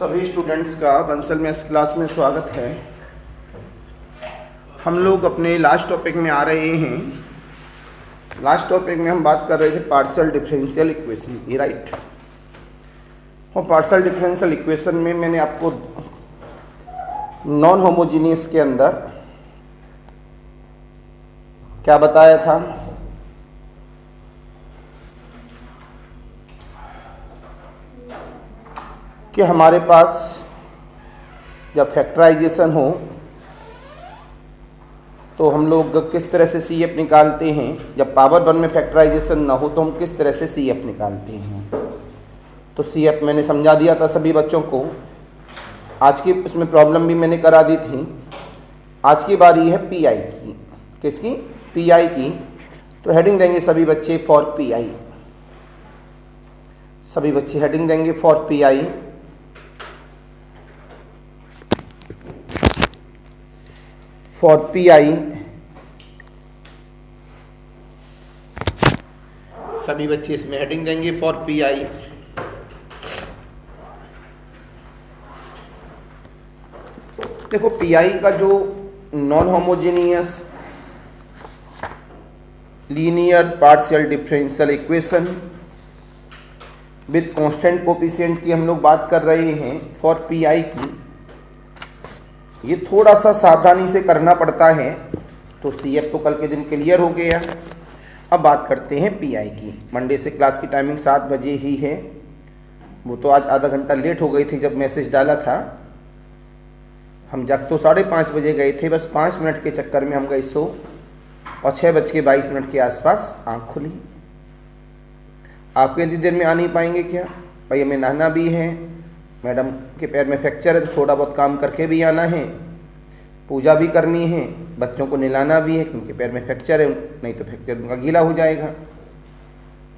सभी स्टूडेंट्स का Bansal maths class में स्वागत है। हम लोग अपने लास्ट टॉपिक में आ रहे हैं। लास्ट टॉपिक में हम बात कर रहे थे पार्शियल डिफरेंशियल इक्वेशन की, राइट। और पार्शियल डिफरेंशियल इक्वेशन में मैंने आपको नॉन होमोजीनियस के अंदर क्या बताया था कि हमारे पास जब फैक्टराइजेशन हो तो हम लोग किस तरह से सी एफ निकालते हैं। जब पावर वन में फैक्टराइजेशन ना हो तो हम किस तरह से सी एफ निकालते हैं। तो सी एफ मैंने समझा दिया था सभी बच्चों को। आज की इसमें प्रॉब्लम भी मैंने करा दी थी। आज की बारी है पी आई की। किसकी? पी आई की। तो हेडिंग देंगे सभी बच्चे फॉर पी आई। सभी बच्चे हेडिंग देंगे for P I. For P I सभी बच्चे इसमें हेडिंग देंगे फॉर पी आई। देखो पी आई का जो non homogeneous linear partial differential equation with constant coefficient की हम लोग बात कर रहे हैं फॉर पी आई की। ये थोड़ा सा सावधानी से करना पड़ता है। तो सी एफ तो कल के दिन क्लियर हो गया। अब बात करते हैं पी आई की। मंडे से क्लास की टाइमिंग 7 बजे ही है। वो तो आज आधा घंटा लेट हो गई थी जब मैसेज डाला था। हम जग तो 5:30 बजे गए थे, बस 5 मिनट के चक्कर में हम गए सो और 6:22 के आसपास आँख खुली। आपके इतनी देर में आ नहीं पाएंगे क्या? भाई हमें नहाना भी है, मैडम के पैर में फ्रैक्चर है तो थोड़ा बहुत काम करके भी आना है, पूजा भी करनी है, बच्चों को नहलाना भी है क्योंकि पैर में फ्रैक्चर है, नहीं तो फ्रैक्चर उनका गीला हो जाएगा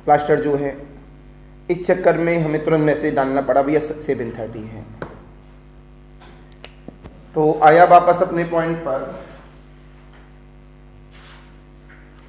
प्लास्टर जो है। इस चक्कर में हमें तुरंत मैसेज डालना पड़ा भैया 7:30 है। तो आया वापस अपने पॉइंट पर।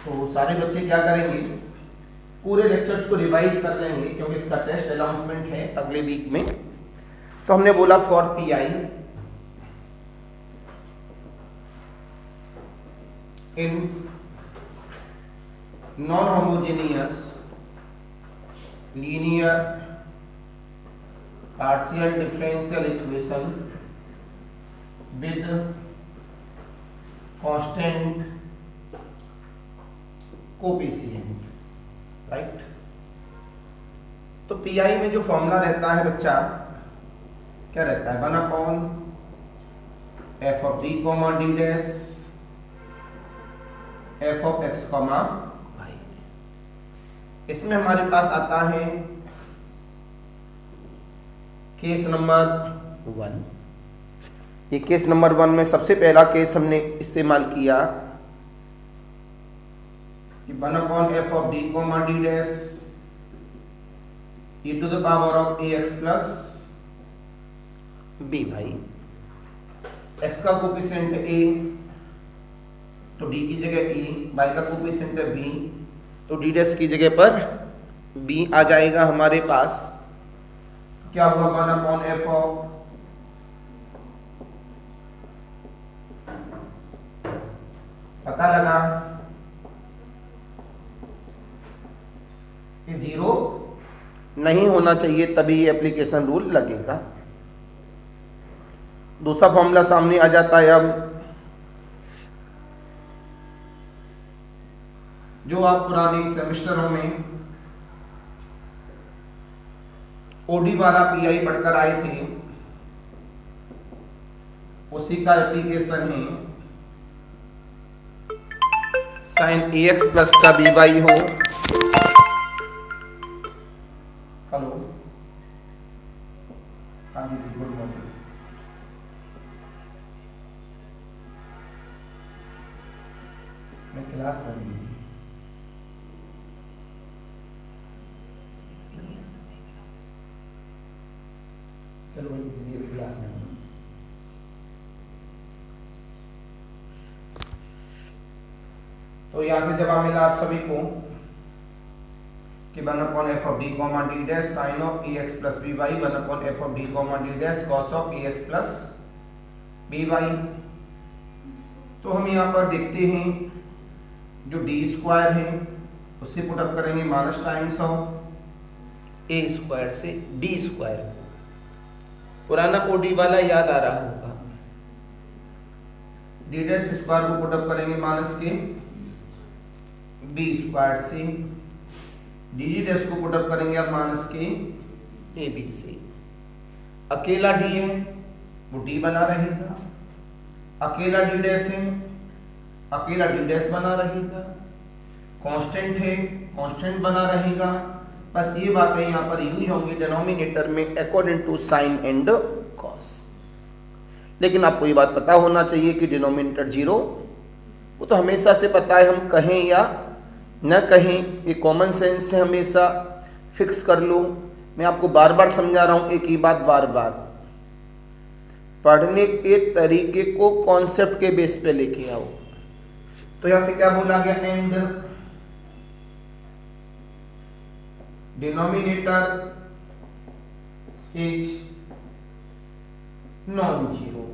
तो सारे बच्चे क्या करेंगे, पूरे लेक्चर्स को रिवाइज कर लेंगे क्योंकि इसका टेस्ट अनाउंसमेंट है अगले वीक में। तो हमने बोला for P I in non homogeneous linear partial differential equation with constant coefficient, right. तो पी आई में जो फॉर्मूला रहता है बच्चा, क्या रहता है? 1/f of d comma d dash f of x comma y। इसमें हमारे पास आता है केस नंबर 1। ये केस नंबर 1 में सबसे पहला केस हमने इस्तेमाल किया कि 1/f of d comma d dash e to the power of ax plus b। भाई x का कोफिशिएंट a तो d की जगह e, y का कोफिशिएंट है b तो d डैश की जगह पर b आ जाएगा हमारे पास। क्या हुआ? 1/f ऑफ पता लगा कि 0 नहीं होना चाहिए तभी एप्लीकेशन रूल लगेगा। दूसरा फॉर्मूला सामने आ जाता है। अब जो आप पुराने सेमेस्टरों में ओडी वाला पीआई पढ़कर आए थे उसी का एप्लीकेशन है। साइन ए एक्स प्लस का बी वाई हो। हेलो, हाँ जी, गुड मॉर्निंग। मैं क्लास कर ली। चलो भाई दीदी क्लास में। तो यहां से जवाब मिला आप सभी को कि कि 1/f(d, d' sin of ax plus by 1/f(d, d' cos of ax plus by। तो हम यहाँ पर देखते हैं जो डी स्क्वायर है उससे पुटअप करेंगे minus times of A square से डी स्क्वायर। पुराना ओडी वाला याद आ रहा होगा। डी डैश स्क्वायर को पुटअप करेंगे माइनस के बी स्क्वायर से, डी डी डैश को पुटअप करेंगे अब माइनस के ए बी से। अकेला डी है वो डी बना रहेगा, अकेला डी डैश है अकेला डी डैश बना रहेगा, कांस्टेंट है कांस्टेंट बना रहेगा। बस ये बातें यहाँ पर यूज होंगी डिनोमिनेटर में according to sine and cos. लेकिन आपको ये बात पता होना चाहिए कि डिनोमिनेटर जीरो वो तो हमेशा से पता है, हम कहें या न कहें ये कॉमन सेंस से हमेशा फिक्स कर लो। मैं आपको बार बार समझा रहा हूं एक ही बात बार बार, पढ़ने के तरीके को कॉन्सेप्ट के बेस पे लेके आओ। तो यहां से क्या बोला गया, and denominator is non zero.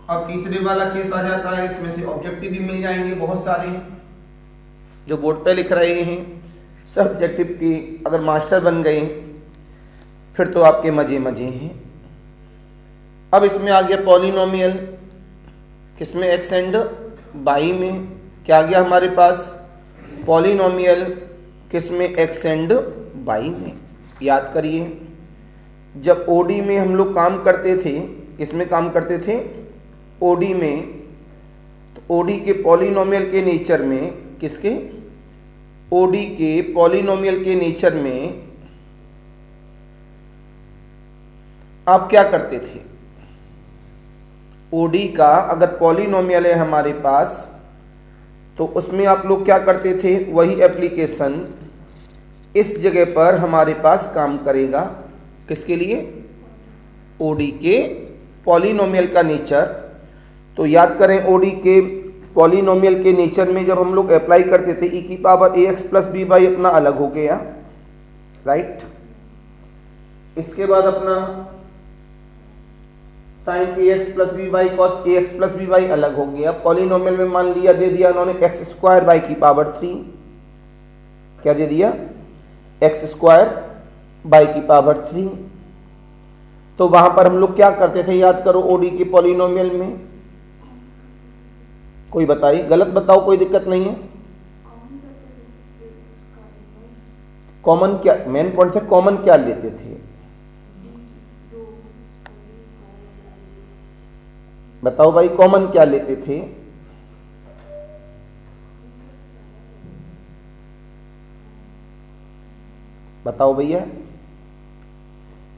अब तीसरे वाला केस आ जाता है, इसमें से ऑब्जेक्टिव भी मिल जाएंगे बहुत सारे जो बोर्ड पे लिख रहे हैं। सब्जेक्टिव की अगर मास्टर बन गए फिर तो आपके मजे मजे हैं। अब इसमें आ गया पॉलिनोमियल, किसमें एक्स एंड वाई में क्या आ गया हमारे पास, पॉलिनोमियल किसमें एक्स एंड वाई में। याद करिए जब ओडी में हम लोग काम करते थे, किसमें काम करते थे, ओडी में, तो ओडी के पॉलिनोमियल के नेचर में, किसके, ओडी के पॉलिनोमियल के नेचर में आप क्या करते थे, ओडी का अगर पॉलिनोमियल है हमारे पास तो उसमें आप लोग क्या करते थे, वही एप्लीकेशन इस जगह पर हमारे पास काम करेगा। किसके लिए, ओडी के पॉलिनोमियल का नेचर। तो याद करें ओडी के पॉलिनोमियल के नेचर में जब हम लोग अप्लाई करते थे e की power ax plus B Y अपना अलग हो गया, राइट। इसके बाद अपना sine ax plus B Y cos ax plus B Y अलग हो गया। पॉलिनोमियल में मान लिया दे दिया उन्होंने एक्स स्क्वायर बाई की पावर 3, क्या दे दिया, एक्स स्क्वायर बाई की पावर 3। तो वहां पर हम लोग क्या करते थे, याद करो ओडी के पॉलिनोमियल में, कोई बताइए, गलत बताओ कोई दिक्कत नहीं है। कॉमन क्या, मेन पॉइंट से कॉमन क्या लेते थे, बताओ भाई, कॉमन क्या लेते थे, बताओ भैया,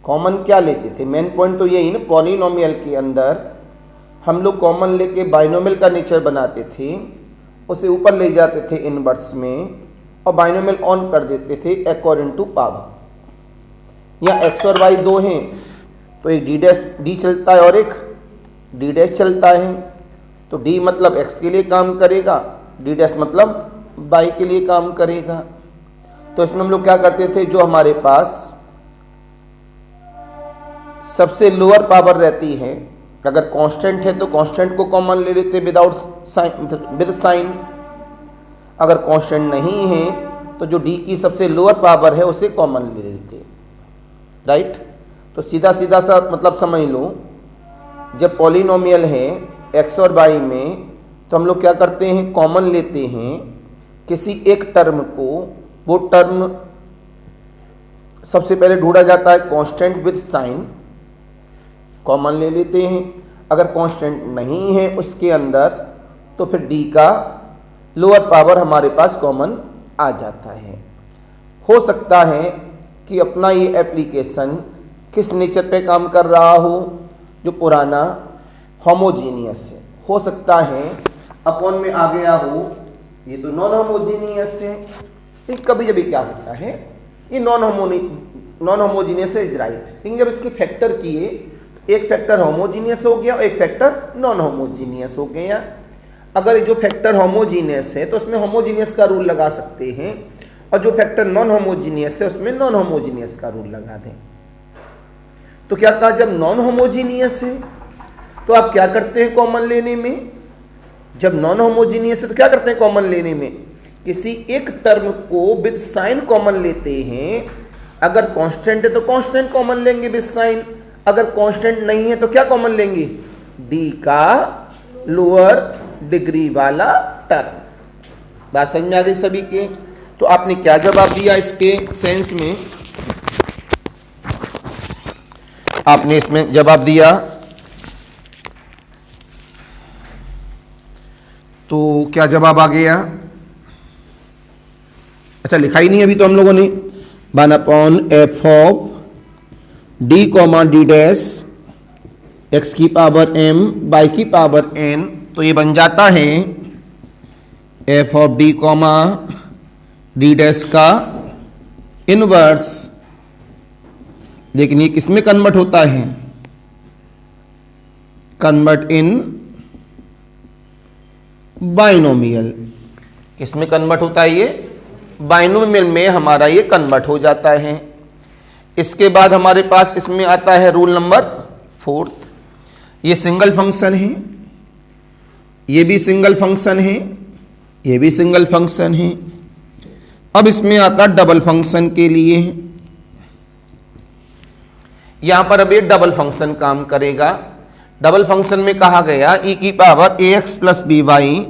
कॉमन क्या लेते थे। मेन पॉइंट तो यही ना, पॉलिनोमियल के अंदर हम लोग कॉमन लेके बाइनोमियल का नेचर बनाते थे, उसे ऊपर ले जाते थे इनवर्स में और बाइनोमियल ऑन कर देते थे अकॉर्डिंग टू पावर। या एक्स और वाई दो हैं तो एक डी डैश डी चलता है और एक डी डैश चलता है। तो डी मतलब एक्स के लिए काम करेगा, डी डैश मतलब वाई के लिए काम करेगा। तो इसमें हम लोग क्या करते थे, जो हमारे पास सबसे लोअर पावर रहती है, अगर कांस्टेंट है तो कांस्टेंट को कॉमन ले लेते विदाउट साइन, विद साइन। अगर कांस्टेंट नहीं है तो जो डी की सबसे लोअर पावर है उसे कॉमन ले लेते, राइट। तो सीधा सीधा सा मतलब समझ लो, जब पॉलिनोमियल है एक्स और वाई में तो हम लोग क्या करते हैं, कॉमन लेते हैं किसी एक टर्म को। वो टर्म सबसे पहले ढूंढा जाता है कांस्टेंट विद साइन, कॉमन ले लेते हैं। अगर कांस्टेंट नहीं है उसके अंदर तो फिर डी का लोअर पावर हमारे पास कॉमन आ जाता है। हो सकता है कि अपना ये एप्लीकेशन किस नेचर पे काम कर रहा हो, जो पुराना होमोजीनियस है। हो सकता है अपॉन में आ गया हो, ये तो नॉन होमोजीनियस है। कभी कभी क्या होता है, ये नॉन होमोजीनियस इज राइट, लेकिन जब इसके फैक्टर किए एक फैक्टर होमोजीनियस हो गया और एक फैक्टर नॉन होमोजीनियस हो गया। अगर जो फैक्टर होमोजीनियस है तो उसमें होमोजीनियस का रूल लगा सकते हैं, और जो फैक्टर नॉन होमोजीनियस है उसमें नॉन होमोजीनियस का रूल लगा दें। तो क्या कहा, जब नॉन होमोजीनियस है तो आप क्या करते हैं कॉमन लेने में, जब नॉन होमोजीनियस है तो क्या करते हैं कॉमन लेने में, किसी एक टर्म को विद साइन कॉमन लेते हैं। अगर कांस्टेंट है तो कांस्टेंट कॉमन लेंगे विद साइन, अगर कांस्टेंट नहीं है तो क्या कॉमन लेंगे, डी का लोअर डिग्री वाला टर्म। बात समझ में आ गई सभी के। तो आपने क्या जवाब दिया इसके सेंस में, आपने इसमें जवाब दिया, तो क्या जवाब आ गया, अच्छा लिखा ही नहीं अभी तो हम लोगों ने, 1/f of D comma D dash x की पावर m बाई की पावर n, तो ये बन जाता है f of D comma D dash का इनवर्स, लेकिन ये किसमें कन्वर्ट होता है, कन्वर्ट इन बाइनोमियल। किसमें कन्वर्ट होता है, ये बाइनोमियल में हमारा ये कन्वर्ट हो जाता है। इसके बाद हमारे पास इसमें आता है रूल नंबर 4, ये सिंगल फंक्शन है, ये भी सिंगल फंक्शन है, ये भी सिंगल फंक्शन है। अब इसमें आता डबल फंक्शन के लिए, यहां पर अब ये डबल फंक्शन काम करेगा। डबल फंक्शन में कहा गया e की power ax plus B Y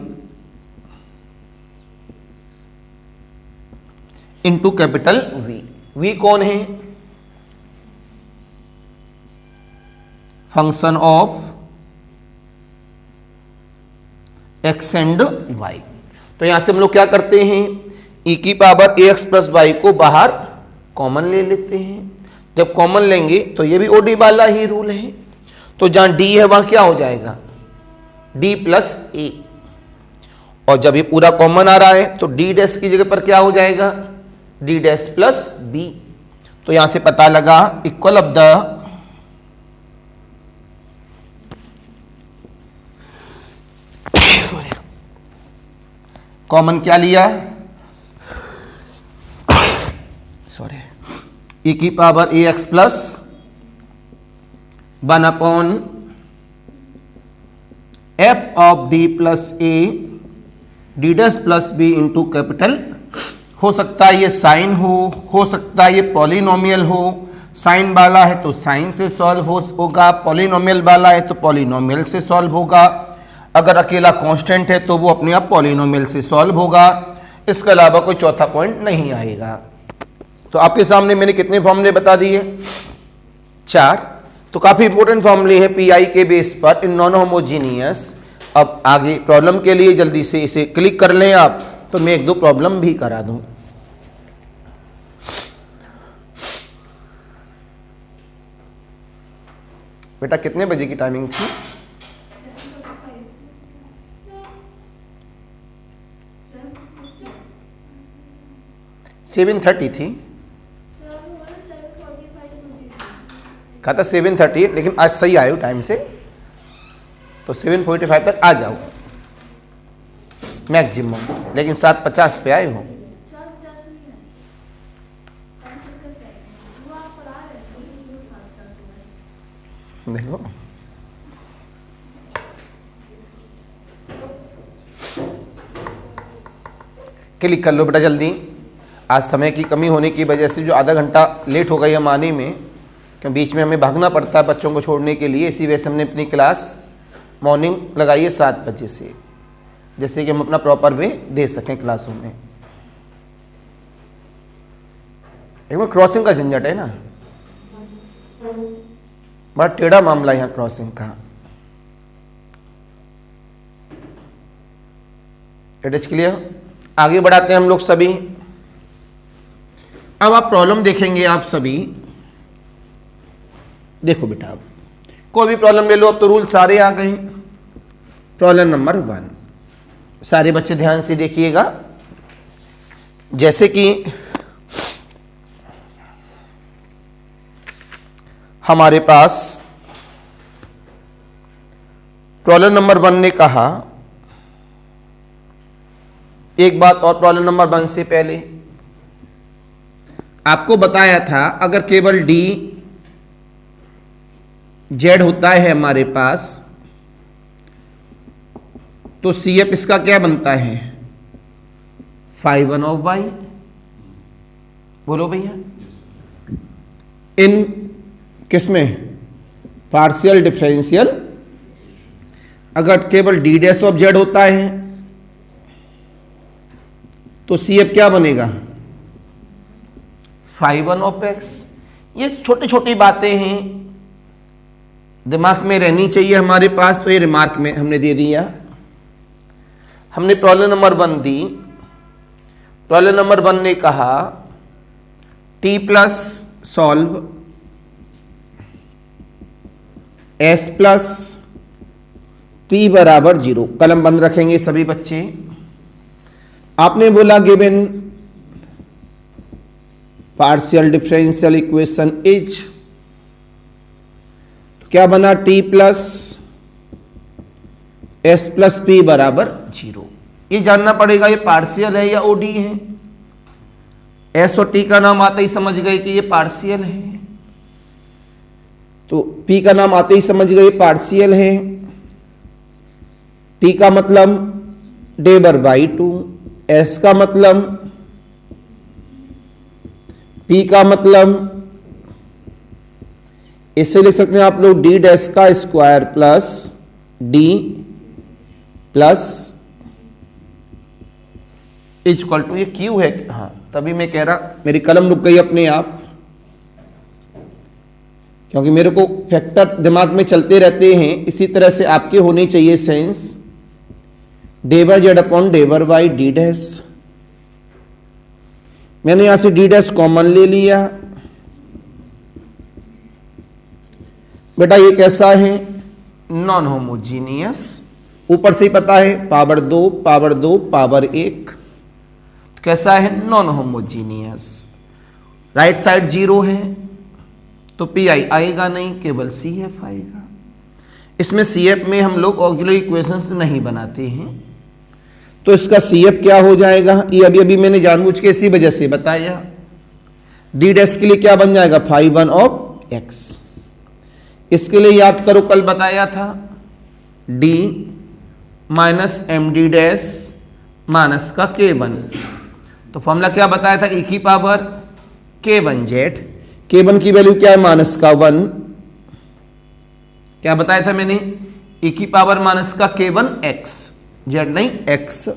into capital V। V कौन है, function of x and y। तो यहां से हम लोग क्या करते हैं, e की पावर ax प्लस वाई को बाहर कॉमन ले लेते हैं। जब कॉमन लेंगे तो ये भी ओडी वाला ही रूल है, तो जहां d है वहां क्या हो जाएगा, d प्लस a, और जब ये पूरा कॉमन आ रहा है तो d डैश की जगह पर क्या हो जाएगा, d डैश प्लस b। तो यहां से पता लगा इक्वल ऑफ द कॉमन क्या लिया, सॉरी, e की power ax plus 1/f of d plus a d dash plus b into capital. हो सकता है ये साइन हो सकता है ये पॉलिनोमियल हो, साइन वाला है तो साइन से सॉल्व होगा, पॉलिनोमियल वाला है तो पॉलिनोमियल से सॉल्व होगा, अगर अकेला कांस्टेंट है तो वो अपने आप पॉलिनोमियल से सॉल्व होगा, इसके अलावा कोई चौथा पॉइंट नहीं आएगा। तो आपके सामने मैंने कितने फॉर्मूले बता दिए, 4। तो काफी इंपॉर्टेंट फॉर्मूले हैं पीआई के बेस पर इन नॉन होमोजीनियस। अब आगे प्रॉब्लम के लिए जल्दी से इसे क्लिक कर लें आप, तो मैं 1-2 प्रॉब्लम भी करा दूं। बेटा कितने बजे की टाइमिंग थी, 7:30 थी, कहा था 7:30, लेकिन आज सही आए हो टाइम से, तो 7:45 तक आ जाओ मैक्सिमम, लेकिन 7:50 पे आए हो। देखो क्लिक कर लो बेटा जल्दी। आज समय की कमी होने की वजह से जो आधा घंटा लेट हो गई हम आने में, क्योंकि बीच में हमें भागना पड़ता है बच्चों को छोड़ने के लिए, इसी वजह से हमने अपनी क्लास मॉर्निंग लगाई है 7 बजे से, जैसे कि हम अपना प्रॉपर वे दे सकें क्लासों में। एक बार क्रॉसिंग का झंझट है ना, बड़ा टेढ़ा मामला है यहाँ क्रॉसिंग का। It is clear. आगे बढ़ाते हैं हम लोग सभी। अब आप प्रॉब्लम देखेंगे आप सभी। देखो बेटा, अब कोई भी प्रॉब्लम ले लो, अब तो रूल सारे आ गए। प्रॉब्लम नंबर 1, सारे बच्चे ध्यान से देखिएगा। जैसे कि हमारे पास प्रॉब्लम नंबर 1 ने कहा, एक बात और प्रॉब्लम नंबर 1 से पहले, आपको बताया था अगर केवल डी जेड होता है हमारे पास तो सी एफ इसका क्या बनता है, φ1 ऑफ y। बोलो भैया, इन किसमें, पार्शियल डिफरेंशियल। अगर केवल डी डैश ऑफ जेड होता है तो सी एफ क्या बनेगा, φ1 ऑफ x। ये छोटी छोटी बातें हैं, दिमाग में रहनी चाहिए हमारे पास, तो ये रिमार्क में हमने दे दिया। हमने प्रॉब्लम नंबर 1 दी। प्रॉब्लम नंबर 1 ने कहा t plus solve s plus p बराबर 0। कलम बंद रखेंगे सभी बच्चे। आपने बोला given partial differential equation is, तो क्या बना, t plus s plus p बराबर 0। ये जानना पड़ेगा ये पार्शियल है या ओडी है। s और t का नाम आते ही समझ गए कि ये पार्शियल है, तो p का नाम आते ही समझ गए पार्शियल है। t का मतलब डेबर बाई 2, s का मतलब, p का मतलब, इसे लिख सकते हैं आप लोग d डैश का square plus d plus equal to, ये q है। हाँ, तभी मैं कह रहा मेरी कलम रुक गई अपने आप, क्योंकि मेरे को फैक्टर दिमाग में चलते रहते हैं। इसी तरह से आपके होने चाहिए सेंस, डेबर जेड अपॉन डेबर बाई डी डैश। मैंने यहां से डी डैश कॉमन ले लिया। बेटा ये कैसा है, नॉन होमोजीनियस। ऊपर से ही पता है पावर 2 पावर 2 पावर 1, कैसा है, नॉन होमोजीनियस। राइट साइड 0 है तो पी आई आएगा नहीं, केवल सी एफ आएगा। इसमें सी एफ में हम लोग ऑक्सिलरी इक्वेशंस नहीं बनाते हैं, तो इसका सी एफ क्या हो जाएगा, ये अभी अभी मैंने जानबूझ के इसी वजह से बताया। डी डैश के लिए क्या बन जाएगा, φ1 ऑफ x। इसके लिए याद करो कल बताया था d minus M D dash minus का k1। तो फॉर्मूला क्या बताया था, e की पावर k1z। k1 की वैल्यू क्या है, माइनस का 1। क्या बताया था मैंने, e की पावर माइनस का k1 x, z नहीं x।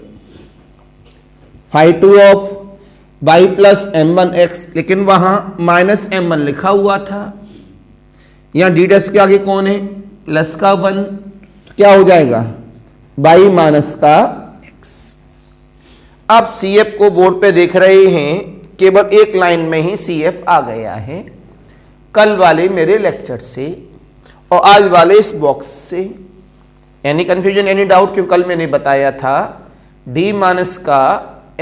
φ2 of y plus m1 x, लेकिन वहां माइनस m1 लिखा हुआ था, यहां डी डैश के आगे कौन है, प्लस का 1, तो क्या हो जाएगा, y माइनस का x। आप सी एफ को बोर्ड पे देख रहे हैं, केवल एक लाइन में ही सी एफ आ गया है, कल वाले मेरे लेक्चर से और आज वाले इस बॉक्स से। एनी कंफ्यूजन, एनी डाउट, क्यों कल मैंने बताया था d माइनस का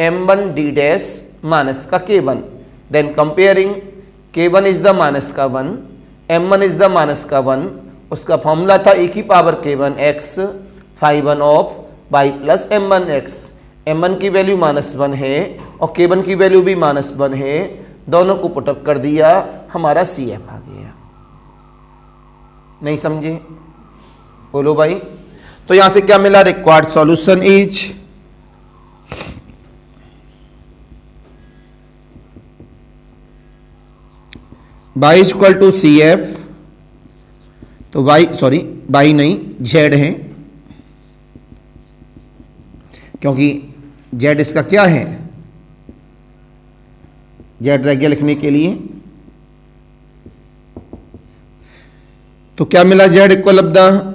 m1 d डैश माइनस का k1, then comparing k1 is the minus का 1, m1 इज द माइनस का 1। उसका फॉर्मूला था e की power k1 x φ1 of y plus m1 x। m1 की वैल्यू -1 है और k1 की वैल्यू भी -1 है, दोनों को पुटअप कर दिया, हमारा सी एफ आ गया। नहीं समझे, बोलो भाई। तो यहां से क्या मिला, required solution is y equal to C F. तो y नहीं z है, क्योंकि z इसका क्या है, z रह गया लिखने के लिए। तो क्या मिला, z इक्वल ऑफ द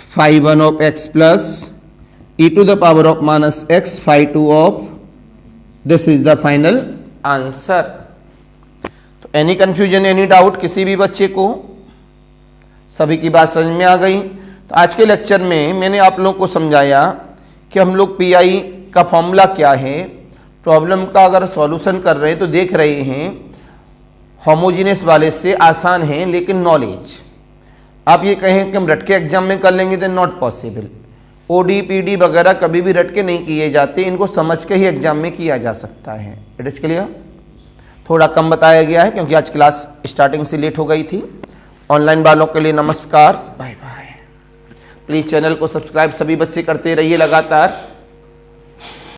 φ1 ऑफ x plus e to the power of minus x φ2 of, this is the final answer. तो एनी कंफ्यूजन, एनी डाउट किसी भी बच्चे को, सभी की बात समझ में आ गई। तो आज के लेक्चर में मैंने आप लोगों को समझाया कि हम लोग पीआई का फॉर्मूला क्या है, प्रॉब्लम का अगर सॉल्यूशन कर रहे हैं तो देख रहे हैं होमोजीनियस वाले से आसान है, लेकिन नॉलेज आप ये कहें कि हम रट के एग्जाम में कर लेंगे तो नॉट पॉसिबल। ओडी पीडी वगैरह कभी भी रट के नहीं किए जाते, इनको समझ के ही एग्जाम में किया जा सकता है। It is clear. थोड़ा कम बताया गया है क्योंकि आज क्लास स्टार्टिंग से लेट हो गई थी। ऑनलाइन वालों के लिए नमस्कार, बाय बाय। प्लीज़ चैनल को सब्सक्राइब सभी बच्चे करते रहिए लगातार।